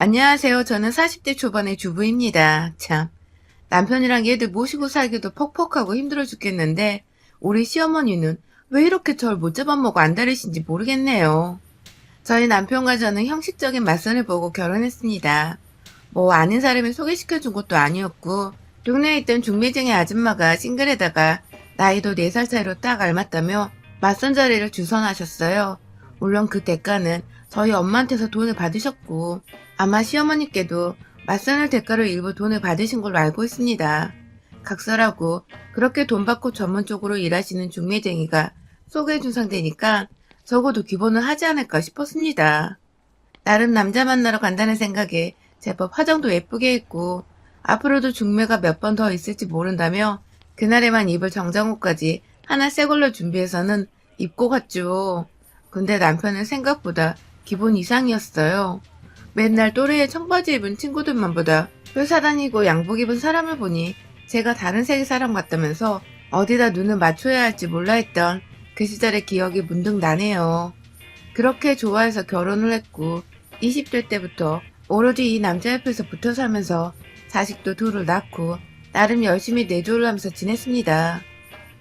안녕하세요. 저는 40대 초반의 주부입니다. 참, 남편이랑 얘들 모시고 살기도 퍽퍽하고 힘들어 죽겠는데, 우리 시어머니는 왜 이렇게 절 못 잡아먹고 안달이신지 모르겠네요. 저희 남편과 저는 형식적인 맞선을 보고 결혼했습니다. 뭐 아는 사람이 소개시켜준 것도 아니었고, 동네에 있던 중매쟁이 아줌마가 싱글에다가 나이도 4살 차이로 딱 알맞다며 맞선 자리를 주선하셨어요. 물론 그 대가는 저희 엄마한테서 돈을 받으셨고, 아마 시어머니께도 맞선을 대가로 일부 돈을 받으신 걸로 알고 있습니다. 각설하고 그렇게 돈 받고 전문적으로 일하시는 중매쟁이가 소개해준 상대니까 적어도 기본은 하지 않을까 싶었습니다. 나름 남자 만나러 간다는 생각에 제법 화장도 예쁘게 했고 앞으로도 중매가 몇 번 더 있을지 모른다며 그날에만 입을 정장옷까지 하나 새 걸로 준비해서는 입고 갔죠. 근데 남편은 생각보다 기본 이상이었어요. 맨날 또래의 청바지 입은 친구들만 보다 회사 다니고 양복 입은 사람을 보니 제가 다른 세계 사람 같다면서 어디다 눈을 맞춰야 할지 몰라 했던 그 시절의 기억이 문득 나네요. 그렇게 좋아해서 결혼을 했고 20대 때부터 오로지 이 남자 옆에서 붙어 살면서 자식도 둘을 낳고 나름 열심히 내조를 하면서 지냈습니다.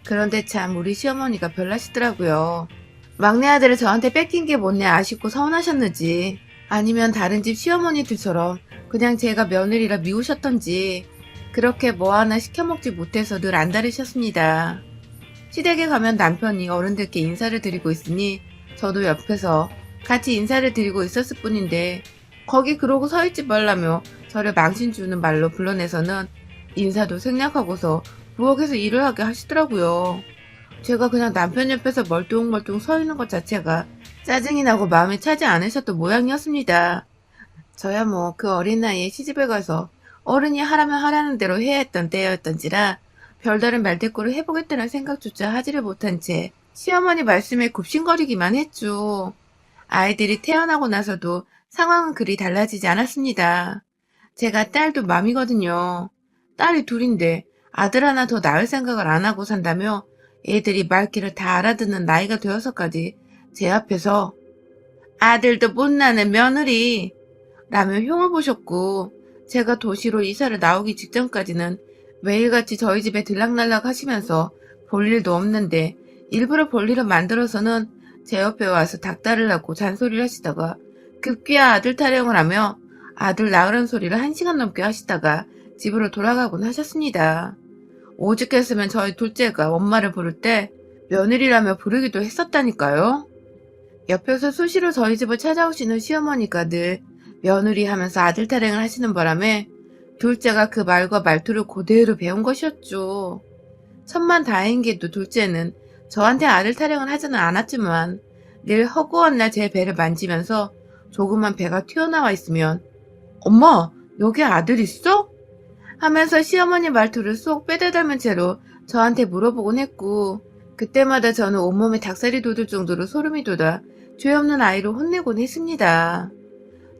그런데 참 우리 시어머니가 별나시더라고요. 막내 아들을 저한테 뺏긴 게 뭐냐 아쉽고 서운하셨는지 아니면 다른 집 시어머니들처럼 그냥 제가 며느리라 미우셨던지 그렇게 뭐 하나 시켜먹지 못해서 늘 안달이셨습니다. 시댁에 가면 남편이 어른들께 인사를 드리고 있으니 저도 옆에서 같이 인사를 드리고 있었을 뿐인데 거기 그러고 서 있지 말라며 저를 망신 주는 말로 불러내서는 인사도 생략하고서 부엌에서 일을 하게 하시더라고요. 제가 그냥 남편 옆에서 멀뚱멀뚱 서 있는 것 자체가 짜증이 나고 마음에 차지 않으셨던 모양이었습니다. 저야 뭐 그 어린 나이에 시집을 가서 어른이 하라면 하라는 대로 해야 했던 때였던지라 별다른 말대꾸를 해보겠다는 생각조차 하지를 못한 채 시어머니 말씀에 굽신거리기만 했죠. 아이들이 태어나고 나서도 상황은 그리 달라지지 않았습니다. 제가 딸도 맘이거든요. 딸이 둘인데 아들 하나 더 낳을 생각을 안 하고 산다며 애들이 말귀를 다 알아듣는 나이가 되어서까지 제 앞에서 아들도 못 낳는 며느리 라며 흉을 보셨고 제가 도시로 이사를 나오기 직전까지는 매일같이 저희 집에 들락날락 하시면서 볼 일도 없는데 일부러 볼 일을 만들어서는 제 옆에 와서 닭다리를 하고 잔소리를 하시다가 급기야 아들 타령을 하며 아들 낳으란 소리를 1시간 넘게 하시다가 집으로 돌아가곤 하셨습니다. 오죽했으면 저희 둘째가 엄마를 부를 때 며느리라며 부르기도 했었다니까요. 옆에서 수시로 저희 집을 찾아오시는 시어머니가 늘 며느리 하면서 아들 타령을 하시는 바람에 둘째가 그 말과 말투를 그대로 배운 것이었죠. 천만 다행히도 둘째는 저한테 아들 타령을 하지는 않았지만 늘 허구한 날 제 배를 만지면서 조그만 배가 튀어나와 있으면 엄마 여기 아들 있어? 하면서 시어머니 말투를 쏙 빼다닮은 채로 저한테 물어보곤 했고 그때마다 저는 온몸에 닭살이 돋을 정도로 소름이 돋아 죄 없는 아이로 혼내곤 했습니다.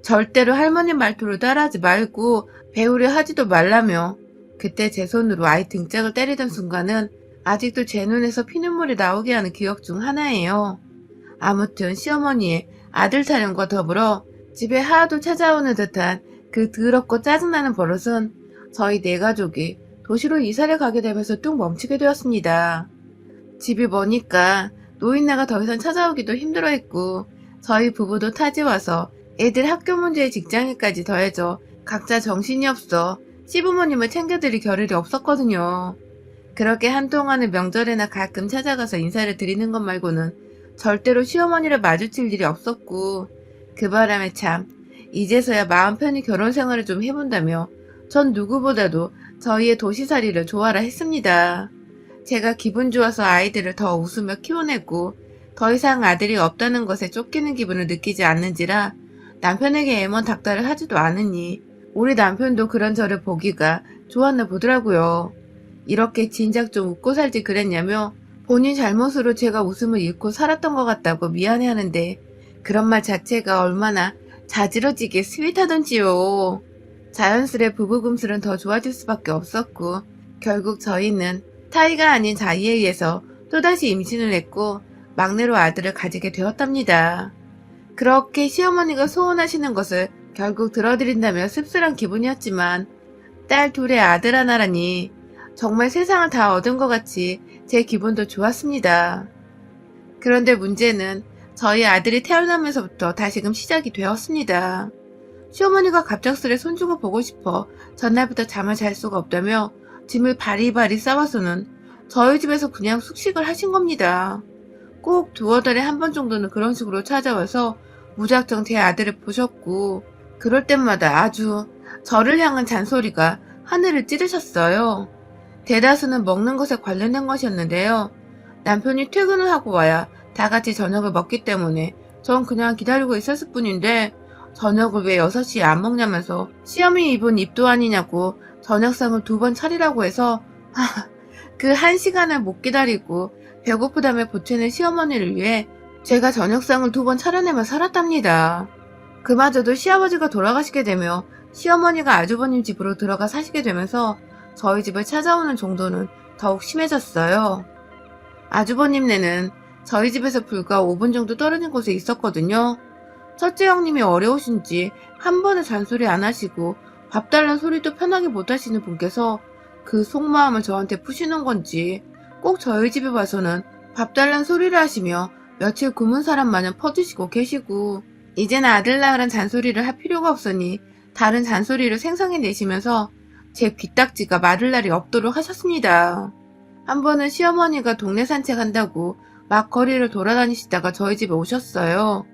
절대로 할머니 말투로 따라하지 말고 배우려 하지도 말라며 그때 제 손으로 아이 등짝을 때리던 순간은 아직도 제 눈에서 피눈물이 나오게 하는 기억 중 하나예요. 아무튼 시어머니의 아들 타령과 더불어 집에 하도 찾아오는 듯한 그 더럽고 짜증나는 버릇은 저희 네 가족이 도시로 이사를 가게 되면서 뚝 멈추게 되었습니다. 집이 머니까 노인네가 더 이상 찾아오기도 힘들어했고 저희 부부도 타지 와서 애들 학교 문제에 직장일까지 더해져 각자 정신이 없어 시부모님을 챙겨드릴 겨를이 없었거든요. 그렇게 한동안은 명절에나 가끔 찾아가서 인사를 드리는 것 말고는 절대로 시어머니를 마주칠 일이 없었고 그 바람에 참 이제서야 마음 편히 결혼 생활을 좀 해본다며 전 누구보다도 저희의 도시살이를 좋아라 했습니다. 제가 기분 좋아서 아이들을 더 웃으며 키워내고 더 이상 아들이 없다는 것에 쫓기는 기분을 느끼지 않는지라 남편에게 애먼 닥달을 하지도 않으니 우리 남편도 그런 저를 보기가 좋았나 보더라고요. 이렇게 진작 좀 웃고 살지 그랬냐며 본인 잘못으로 제가 웃음을 잃고 살았던 것 같다고 미안해하는데 그런 말 자체가 얼마나 자지러지게 스윗하던지요. 자연스레 부부 금슬은 더 좋아질 수밖에 없었고 결국 저희는 타이가 아닌 자의에 의해서 또다시 임신을 했고 막내로 아들을 가지게 되었답니다. 그렇게 시어머니가 소원하시는 것을 결국 들어드린다며 씁쓸한 기분이었지만 딸 둘의 아들 하나라니 정말 세상을 다 얻은 것 같이 제 기분도 좋았습니다. 그런데 문제는 저희 아들이 태어나면서부터 다시금 시작이 되었습니다. 시어머니가 갑작스레 손주가 보고 싶어 전날부터 잠을 잘 수가 없다며 짐을 바리바리 싸와서는 저희 집에서 그냥 숙식을 하신 겁니다. 꼭 두어 달에 한 번 정도는 그런 식으로 찾아와서 무작정 제 아들을 보셨고 그럴 때마다 아주 저를 향한 잔소리가 하늘을 찌르셨어요. 대다수는 먹는 것에 관련된 것이었는데요. 남편이 퇴근을 하고 와야 다 같이 저녁을 먹기 때문에 전 그냥 기다리고 있었을 뿐인데 저녁을 왜 6시에 안 먹냐면서 시어머니 입은 입도 아니냐고 저녁상을 2번 차리라고 해서 그 1시간을 못 기다리고 배고프다며 보채는 시어머니를 위해 제가 저녁상을 2번 차려내며 살았답니다. 그마저도 시아버지가 돌아가시게 되며 시어머니가 아주버님 집으로 들어가 사시게 되면서 저희 집을 찾아오는 정도는 더욱 심해졌어요. 아주버님네는 저희 집에서 불과 5분 정도 떨어진 곳에 있었거든요. 첫째 형님이 어려우신지 한 번에 잔소리 안 하시고 밥 달란 소리도 편하게 못 하시는 분께서 그 속마음을 저한테 푸시는 건지 꼭 저희 집에 와서는 밥 달란 소리를 하시며 며칠 굶은 사람 마냥 퍼주시고 계시고 이젠 아들 낳으란 잔소리를 할 필요가 없으니 다른 잔소리를 생성해내시면서 제 귀딱지가 마를 날이 없도록 하셨습니다. 한 번은 시어머니가 동네 산책한다고 막 거리를 돌아다니시다가 저희 집에 오셨어요.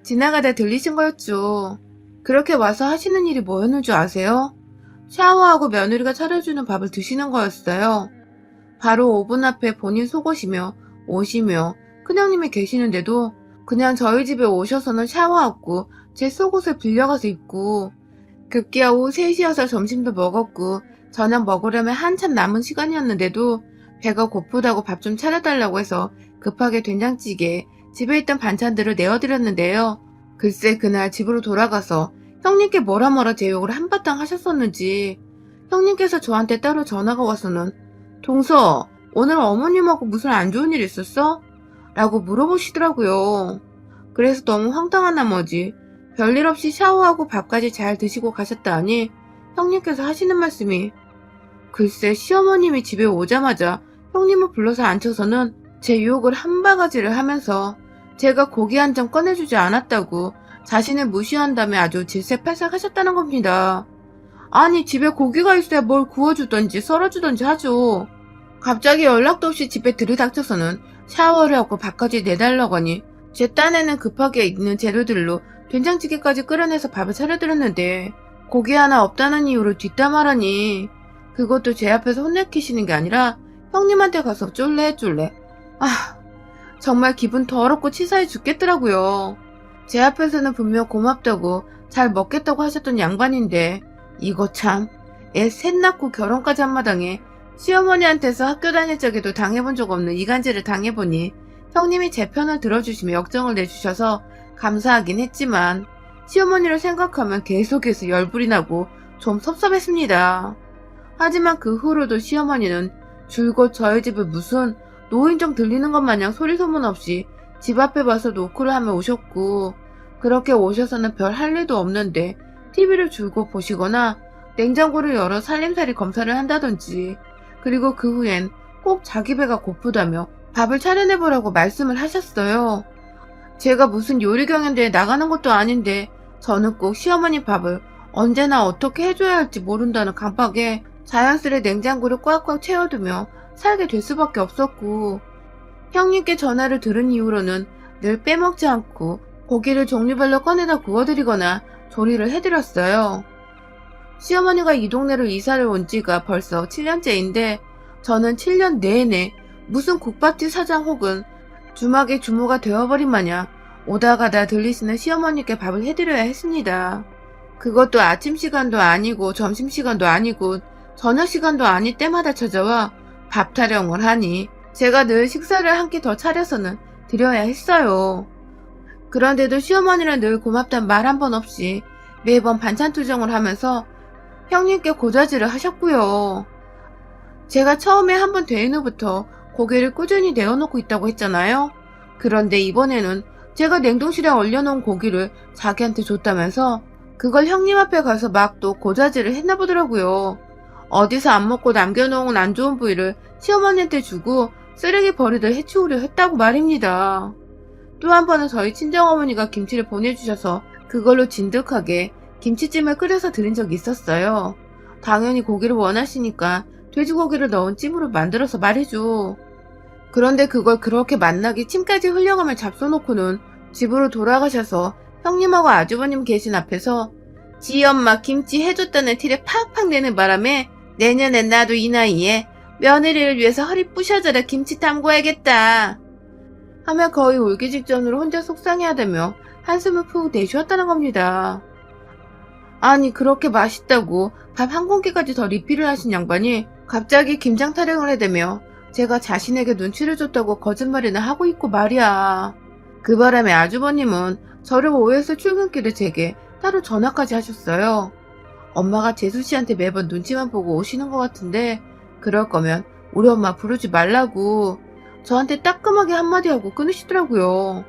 지나가다 들리신 거였죠. 그렇게 와서 하시는 일이 뭐였는 줄 아세요? 샤워하고 며느리가 차려주는 밥을 드시는 거였어요. 바로 오븐 앞에 본인 속옷이며 옷이며 큰형님이 계시는데도 그냥 저희 집에 오셔서는 샤워하고 제 속옷을 빌려가서 입고 급기야 오후 3시여서 점심도 먹었고 저녁 먹으려면 한참 남은 시간이었는데도 배가 고프다고 밥 좀 차려달라고 해서 급하게 된장찌개 집에 있던 반찬들을 내어드렸는데요. 글쎄 그날 집으로 돌아가서 형님께 뭐라 제 욕을 한바탕 하셨었는지 형님께서 저한테 따로 전화가 와서는 동서 오늘 어머님하고 무슨 안 좋은 일 있었어? 라고 물어보시더라고요. 그래서 너무 황당한 나머지 별일 없이 샤워하고 밥까지 잘 드시고 가셨다니 형님께서 하시는 말씀이 글쎄 시어머님이 집에 오자마자 형님을 불러서 앉혀서는 제 유혹을 한 바가지를 하면서 제가 고기 한 점 꺼내주지 않았다고 자신을 무시한다며 아주 질색팔색 하셨다는 겁니다. 아니 집에 고기가 있어야 뭘 구워주던지 썰어주던지 하죠. 갑자기 연락도 없이 집에 들이닥쳐서는 샤워를 하고 밥까지 내달라고 하니 제 딴에는 급하게 있는 재료들로 된장찌개까지 끓여내서 밥을 차려드렸는데 고기 하나 없다는 이유로 뒷담화라니 그것도 제 앞에서 혼내키시는 게 아니라 형님한테 가서 쫄래 정말 기분 더럽고 치사해 죽겠더라고요. 제 앞에서는 분명 고맙다고 잘 먹겠다고 하셨던 양반인데 이거 참 애 셋 낳고 결혼까지 한 마당에 시어머니한테서 학교 다닐 적에도 당해본 적 없는 이간질을 당해보니 형님이 제 편을 들어주시며 역정을 내주셔서 감사하긴 했지만 시어머니를 생각하면 계속해서 열불이 나고 좀 섭섭했습니다. 하지만 그 후로도 시어머니는 줄곧 저희 집을 무슨 노인정 들리는 것 마냥 소리 소문 없이 집 앞에 와서 노크를 하며 오셨고 그렇게 오셔서는 별 할 일도 없는데 TV를 줄곧 보시거나 냉장고를 열어 살림살이 검사를 한다든지 그리고 그 후엔 꼭 자기 배가 고프다며 밥을 차려내보라고 말씀을 하셨어요. 제가 무슨 요리 경연대회 나가는 것도 아닌데 저는 꼭 시어머니 밥을 언제나 어떻게 해줘야 할지 모른다는 강박에 자연스레 냉장고를 꽉꽉 채워두며 살게 될 수밖에 없었고 형님께 전화를 들은 이후로는 늘 빼먹지 않고 고기를 종류별로 꺼내다 구워드리거나 조리를 해드렸어요. 시어머니가 이 동네로 이사를 온 지가 벌써 7년째인데 저는 7년 내내 무슨 국밥집 사장 혹은 주막의 주모가 되어버린 마냥 오다 가다 들리시는 시어머니께 밥을 해드려야 했습니다. 그것도 아침 시간도 아니고 점심 시간도 아니고 저녁 시간도 아닐 때마다 찾아와 밥 타령을 하니 제가 늘 식사를 한 끼 더 차려서는 드려야 했어요. 그런데도 시어머니는 늘 고맙단 말 한 번 없이 매번 반찬 투정을 하면서 형님께 고자질을 하셨고요. 제가 처음에 한번 대인 후부터 고기를 꾸준히 내어놓고 있다고 했잖아요. 그런데 이번에는 제가 냉동실에 얼려놓은 고기를 자기한테 줬다면서 그걸 형님 앞에 가서 막 또 고자질을 했나 보더라고요. 어디서 안 먹고 남겨놓은 안 좋은 부위를 시어머니한테 주고 쓰레기 버리듯 해치우려 했다고 말입니다. 또 한 번은 저희 친정어머니가 김치를 보내주셔서 그걸로 진득하게 김치찜을 끓여서 드린 적이 있었어요. 당연히 고기를 원하시니까 돼지고기를 넣은 찜으로 만들어서 말이죠. 그런데 그걸 그렇게 맛나게 침까지 흘려가며 잡숴놓고는 집으로 돌아가셔서 형님하고 아주버님 계신 앞에서 지 엄마 김치 해줬다는 티를 팍팍 내는 바람에 내년엔 나도 이 나이에 며느리를 위해서 허리 부셔져라 김치 담궈야겠다 하며 거의 울기 직전으로 혼자 속상해하다며 한숨을 푹 내쉬었다는 겁니다. 아니 그렇게 맛있다고 밥 한 공기까지 더 리필을 하신 양반이 갑자기 김장 타령을 해대며 제가 자신에게 눈치를 줬다고 거짓말이나 하고 있고 말이야. 그 바람에 아주버님은 저를 오해해서 출근길에 제게 따로 전화까지 하셨어요. 엄마가 재수씨한테 매번 눈치만 보고 오시는 것 같은데 그럴 거면 우리 엄마 부르지 말라고 저한테 따끔하게 한마디 하고 끊으시더라고요.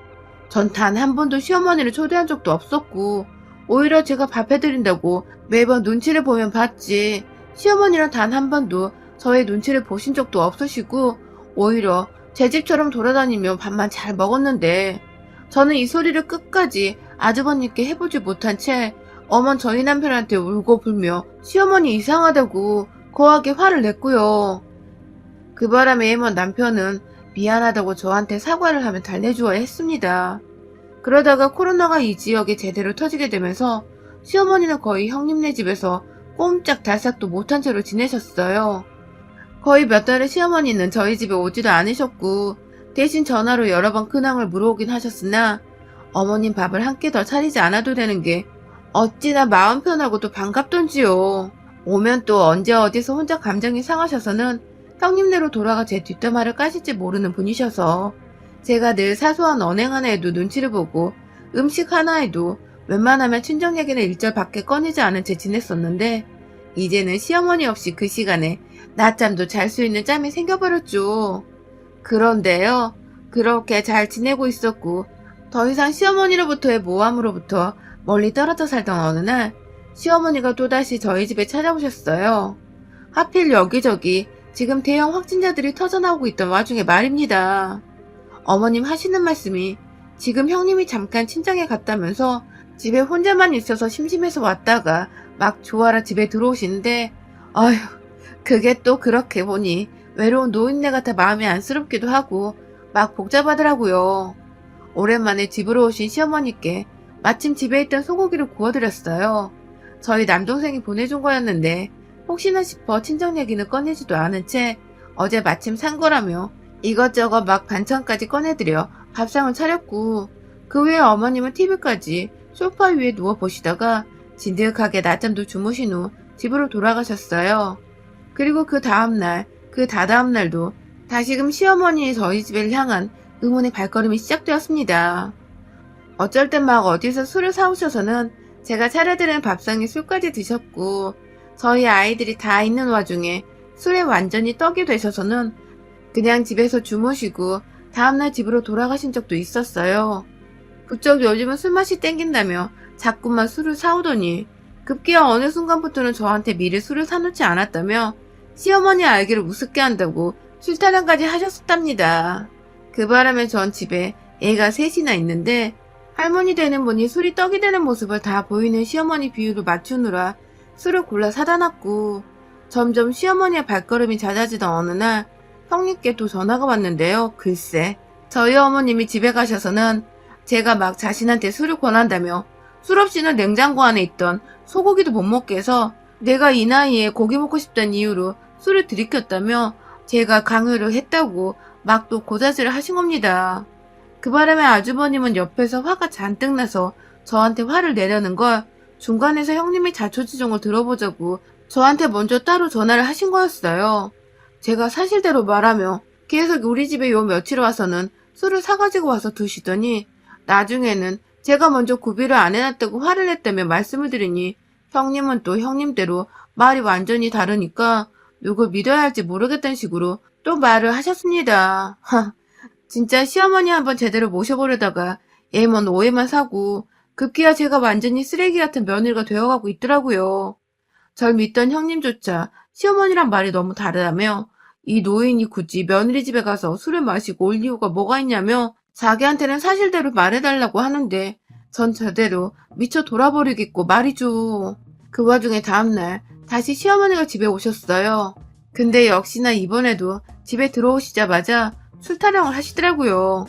전 단 한 번도 시어머니를 초대한 적도 없었고 오히려 제가 밥 해드린다고 매번 눈치를 보면 봤지 시어머니랑 단 한 번도 저의 눈치를 보신 적도 없으시고 오히려 제 집처럼 돌아다니며 밥만 잘 먹었는데 저는 이 소리를 끝까지 아주버님께 해보지 못한 채 어먼 저희 남편한테 울고 불며 시어머니 이상하다고 거하게 화를 냈고요. 그 바람에 애먼 남편은 미안하다고 저한테 사과를 하며 달래주어야 했습니다. 그러다가 코로나가 이 지역에 제대로 터지게 되면서 시어머니는 거의 형님네 집에서 꼼짝달싹도 못한 채로 지내셨어요. 거의 몇 달을 시어머니는 저희 집에 오지도 않으셨고 대신 전화로 여러 번 근황을 물어오긴 하셨으나 어머님 밥을 한 끼 더 차리지 않아도 되는 게 어찌나 마음 편하고 또 반갑던지요. 오면 또 언제 어디서 혼자 감정이 상하셔서는 형님네로 돌아가 제 뒷담화를 까실지 모르는 분이셔서 제가 늘 사소한 언행 하나에도 눈치를 보고 음식 하나에도 웬만하면 친정 얘기는 일절 밖에 꺼내지 않은 채 지냈었는데 이제는 시어머니 없이 그 시간에 낮잠도 잘 수 있는 짬이 생겨버렸죠. 그런데요. 그렇게 잘 지내고 있었고 더 이상 시어머니로부터의 모함으로부터 멀리 떨어져 살던 어느 날 시어머니가 또다시 저희 집에 찾아오셨어요. 하필 여기저기 지금 대형 확진자들이 터져나오고 있던 와중에 말입니다. 어머님 하시는 말씀이 지금 형님이 잠깐 친정에 갔다면서 집에 혼자만 있어서 심심해서 왔다가 막 조아라 집에 들어오시는데 아휴 그게 또 그렇게 보니 외로운 노인네 같아 마음이 안쓰럽기도 하고 막 복잡하더라고요. 오랜만에 집으로 오신 시어머니께 마침 집에 있던 소고기를 구워드렸어요. 저희 남동생이 보내준 거였는데 혹시나 싶어 친정 얘기는 꺼내지도 않은 채 어제 마침 산 거라며 이것저것 막 반찬까지 꺼내드려 밥상을 차렸고 그 후에 어머님은 TV까지 소파 위에 누워보시다가 진득하게 낮잠도 주무신 후 집으로 돌아가셨어요. 그리고 그 다음날, 그 다다음날도 다시금 시어머니의 저희 집을 향한 의문의 발걸음이 시작되었습니다. 어쩔 땐 막 어디서 술을 사오셔서는 제가 차려드린 밥상에 술까지 드셨고 저희 아이들이 다 있는 와중에 술에 완전히 떡이 되셔서는 그냥 집에서 주무시고 다음날 집으로 돌아가신 적도 있었어요. 부쩍 요즘은 술맛이 땡긴다며 자꾸만 술을 사오더니 급기야 어느 순간부터는 저한테 미리 술을 사놓지 않았다며 시어머니 알기를 우습게 한다고 술타령까지 하셨었답니다. 그 바람에 전 집에 애가 셋이나 있는데 할머니 되는 분이 술이 떡이 되는 모습을 다 보이는 시어머니 비율을 맞추느라 술을 골라 사다 놨고 점점 시어머니의 발걸음이 잦아지던 어느 날 형님께 또 전화가 왔는데요. 글쎄 저희 어머님이 집에 가셔서는 제가 막 자신한테 술을 권한다며 술 없이는 냉장고 안에 있던 소고기도 못 먹게 해서 내가 이 나이에 고기 먹고 싶다는 이유로 술을 들이켰다며 제가 강요를 했다고 막 또 고자질을 하신 겁니다. 그 바람에 아주버님은 옆에서 화가 잔뜩 나서 저한테 화를 내려는 걸 중간에서 형님의 자초지종을 들어보자고 저한테 먼저 따로 전화를 하신 거였어요. 제가 사실대로 말하며 계속 우리 집에 요 며칠 와서는 술을 사가지고 와서 드시더니 나중에는 제가 먼저 구비를 안 해놨다고 화를 냈다며 말씀을 드리니 형님은 또 형님대로 말이 완전히 다르니까 누굴 믿어야 할지 모르겠다는 식으로 또 말을 하셨습니다. 진짜 시어머니 한번 제대로 모셔보려다가 애먼 오해만 사고 급기야 제가 완전히 쓰레기 같은 며느리가 되어가고 있더라고요. 절 믿던 형님조차 시어머니랑 말이 너무 다르다며 이 노인이 굳이 며느리 집에 가서 술을 마시고 올 이유가 뭐가 있냐며 자기한테는 사실대로 말해달라고 하는데 전 저대로 미쳐 돌아버리겠고 말이죠. 그 와중에 다음날 다시 시어머니가 집에 오셨어요. 근데 역시나 이번에도 집에 들어오시자마자 술 타령을 하시더라고요.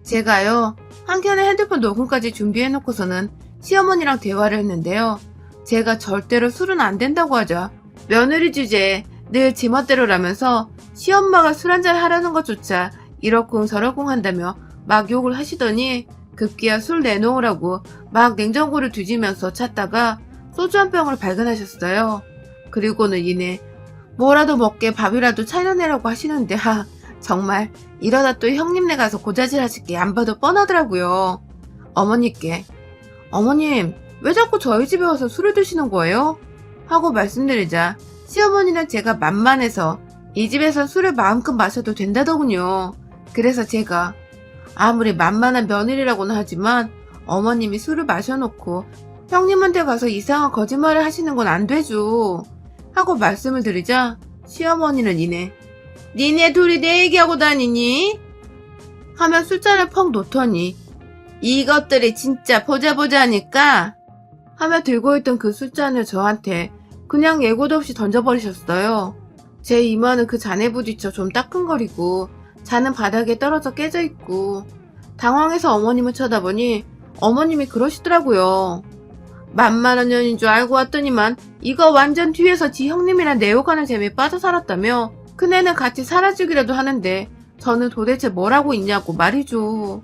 제가요, 한켠에 핸드폰 녹음까지 준비해놓고서는 시어머니랑 대화를 했는데요. 제가 절대로 술은 안 된다고 하자 며느리 주제에 늘 제멋대로라면서 시엄마가 술 한잔 하라는 것조차 이러쿵 저러쿵 한다며 막 욕을 하시더니 급기야 술 내놓으라고 막 냉장고를 뒤지면서 찾다가 소주 한 병을 발견하셨어요. 그리고는 이내 뭐라도 먹게 밥이라도 차려내라고 하시는데 정말 이러다 또 형님네 가서 고자질 하실 게 안 봐도 뻔하더라고요. 어머니께 어머님 왜 자꾸 저희 집에 와서 술을 드시는 거예요? 하고 말씀드리자 시어머니는 제가 만만해서 이 집에서 술을 마음껏 마셔도 된다더군요. 그래서 제가 아무리 만만한 며느리라고는 하지만 어머님이 술을 마셔놓고 형님한테 가서 이상한 거짓말을 하시는 건 안 되죠. 하고 말씀을 드리자 시어머니는 이내 니네 둘이 내 얘기하고 다니니? 하며 술잔을 펑 놓더니 이것들이 진짜 보자 하니까 하며 들고 있던 그 술잔을 저한테 그냥 예고도 없이 던져버리셨어요. 제 이마는 그 잔에 부딪혀 좀 따끔거리고 잔은 바닥에 떨어져 깨져 있고 당황해서 어머님을 쳐다보니 어머님이 그러시더라고요. 만만한 년인 줄 알고 왔더니만 이거 완전 뒤에서 지 형님이랑 내욕하는 재미에 빠져 살았다며 큰애는 같이 살아주기라도 하는데 저는 도대체 뭘 하고 있냐고 말이죠.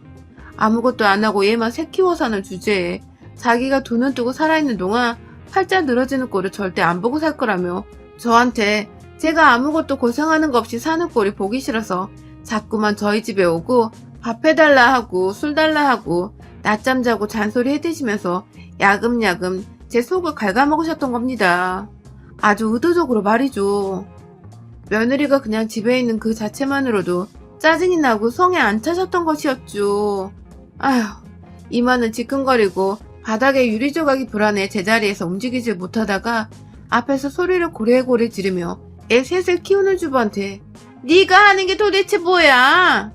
아무것도 안 하고 얘만 새 키워 사는 주제에 자기가 두 눈 뜨고 살아있는 동안 팔자 늘어지는 꼴을 절대 안 보고 살 거라며 저한테 제가 아무것도 고생하는 거 없이 사는 꼴이 보기 싫어서 자꾸만 저희 집에 오고 밥 해달라 하고 술 달라 하고 낮잠 자고 잔소리 해대시면서 야금야금 제 속을 갉아먹으셨던 겁니다. 아주 의도적으로 말이죠. 며느리가 그냥 집에 있는 그 자체만으로도 짜증이 나고 성에 안 차셨던 것이었죠. 아휴, 이마는 지끈거리고 바닥에 유리 조각이 불안해 제자리에서 움직이질 못하다가 앞에서 소리를 고래고래 지르며 애 셋을 키우는 주부한테 네가 하는 게 도대체 뭐야?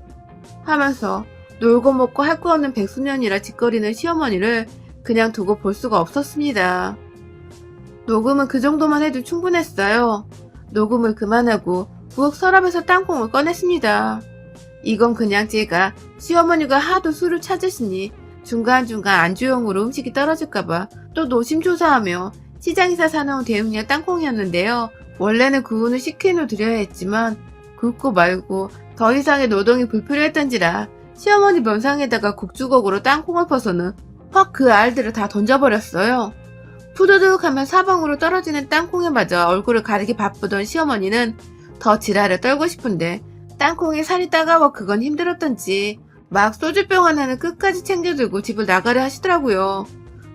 하면서 놀고 먹고 할 거 없는 백수년이라 짓거리는 시어머니를 그냥 두고 볼 수가 없었습니다. 녹음은 그 정도만 해도 충분했어요. 녹음을 그만하고 부엌 서랍에서 땅콩을 꺼냈습니다. 이건 그냥 제가 시어머니가 하도 술을 찾으시니 중간중간 안주용으로 음식이 떨어질까봐 또 노심초사하며 시장에서 사놓은 대용량 땅콩이었는데요. 원래는 구운을 식힌 후 드려야 했지만 굽고 말고 더 이상의 노동이 불필요했던지라 시어머니 면상에다가 국주걱으로 땅콩을 퍼서는 확 그 알들을 다 던져버렸어요. 푸드득 하면 사방으로 떨어지는 땅콩에 맞아 얼굴을 가리기 바쁘던 시어머니는 더 지랄을 떨고 싶은데 땅콩에 살이 따가워 그건 힘들었던지 막 소주병 하나는 끝까지 챙겨들고 집을 나가려 하시더라고요.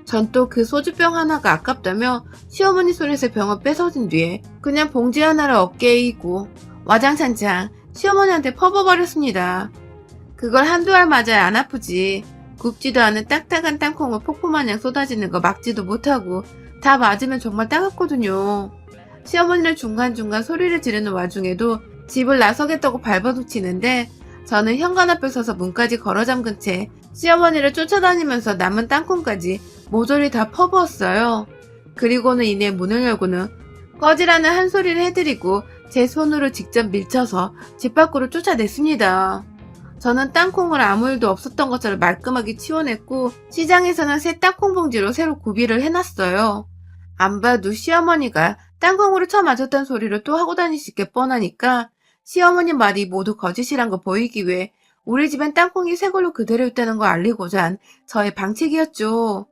전 또 그 소주병 하나가 아깝다며 시어머니 손에서 병을 뺏어진 뒤에 그냥 봉지 하나를 어깨에 이고 와장창창 시어머니한테 퍼버버렸습니다. 그걸 한두 알 맞아야 안 아프지. 굽지도 않은 딱딱한 땅콩을 폭포마냥 쏟아지는 거 막지도 못하고 다 맞으면 정말 따갑거든요. 시어머니는 중간중간 소리를 지르는 와중에도 집을 나서겠다고 발버둥치는데 저는 현관 앞에 서서 문까지 걸어 잠근 채 시어머니를 쫓아다니면서 남은 땅콩까지 모조리 다 퍼부었어요. 그리고는 이내 문을 열고는 꺼지라는 한 소리를 해드리고 제 손으로 직접 밀쳐서 집 밖으로 쫓아냈습니다. 저는 땅콩을 아무 일도 없었던 것처럼 말끔하게 치워냈고 시장에서는 새 땅콩 봉지로 새로 구비를 해놨어요. 안 봐도 시어머니가 땅콩으로 쳐맞았던 소리를 또 하고 다니실 게 뻔하니까 시어머니 말이 모두 거짓이란 거 보이기 위해 우리 집엔 땅콩이 새 걸로 그대로 있다는 걸 알리고자 한 저의 방책이었죠.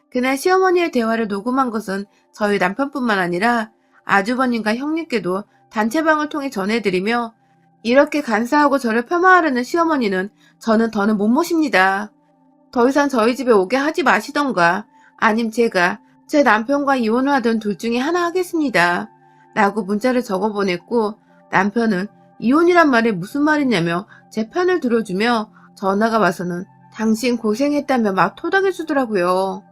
그날 시어머니의 대화를 녹음한 것은 저희 남편뿐만 아니라 아주버님과 형님께도 단체방을 통해 전해드리며 이렇게 간사하고 저를 폄하하려는 시어머니는 저는 더는 못 모십니다. 더 이상 저희 집에 오게 하지 마시던가 아님 제가 제 남편과 이혼을 하던 둘 중에 하나 하겠습니다. 라고 문자를 적어보냈고 남편은 이혼이란 말이 무슨 말이냐며 제 편을 들어주며 전화가 와서는 당신 고생했다며 막 토닥여주더라고요.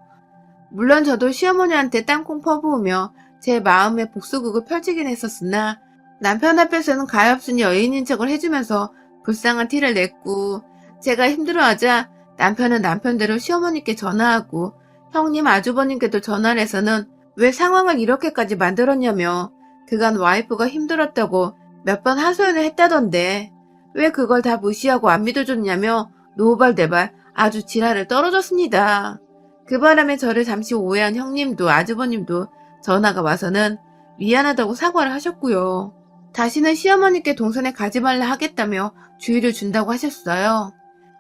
물론 저도 시어머니한테 땅콩 퍼부으며 제 마음의 복수극을 펼치긴 했었으나 남편 앞에서는 가엾은 여인인 척을 해주면서 불쌍한 티를 냈고, 제가 힘들어하자 남편은 남편대로 시어머니께 전화하고 형님 아주버님께도 전화를 해서는 왜 상황을 이렇게까지 만들었냐며 그간 와이프가 힘들었다고 몇 번 하소연을 했다던데 왜 그걸 다 무시하고 안 믿어줬냐며 노발대발 아주 지랄을 떨어졌습니다. 그 바람에 저를 잠시 오해한 형님도 아주버님도 전화가 와서는 미안하다고 사과를 하셨고요. 다시는 시어머니께 동선에 가지 말라 하겠다며 주의를 준다고 하셨어요.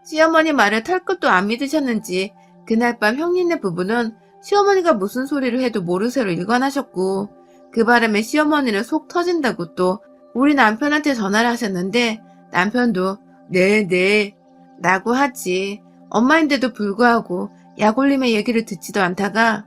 시어머니 말을 털끝도 안 믿으셨는지 그날 밤 형님네 부부는 시어머니가 무슨 소리를 해도 모르쇠로 일관하셨고, 그 바람에 시어머니는 속 터진다고 또 우리 남편한테 전화를 하셨는데 남편도 네 라고 하지 엄마인데도 불구하고 약올림의 얘기를 듣지도 않다가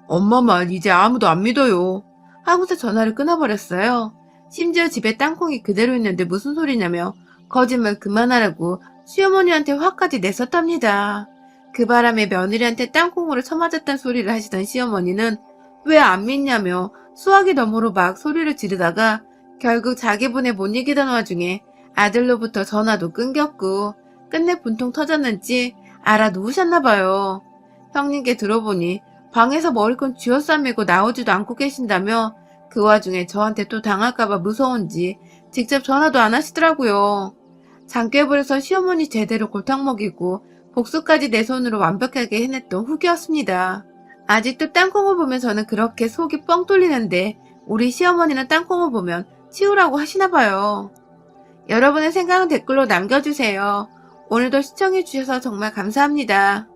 엄마 말 이제 아무도 안 믿어요 하고서 전화를 끊어버렸어요. 심지어 집에 땅콩이 그대로 있는데 무슨 소리냐며 거짓말 그만하라고 시어머니한테 화까지 냈었답니다. 그 바람에 며느리한테 땅콩으로 쳐맞았단 소리를 하시던 시어머니는 왜 안 믿냐며 수화기 너머로 막 소리를 지르다가 결국 자기분에 못 이기던 와중에 아들로부터 전화도 끊겼고 끝내 분통 터졌는지 알아 누우셨나봐요. 형님께 들어보니 방에서 머리끈 쥐어싸매고 나오지도 않고 계신다며 그 와중에 저한테 또 당할까봐 무서운지 직접 전화도 안 하시더라고요. 장깨불에서 시어머니 제대로 골탕 먹이고 복수까지 내 손으로 완벽하게 해냈던 후기였습니다. 아직도 땅콩을 보면 저는 그렇게 속이 뻥 뚫리는데 우리 시어머니는 땅콩을 보면 치우라고 하시나봐요. 여러분의 생각은 댓글로 남겨주세요. 오늘도 시청해주셔서 정말 감사합니다.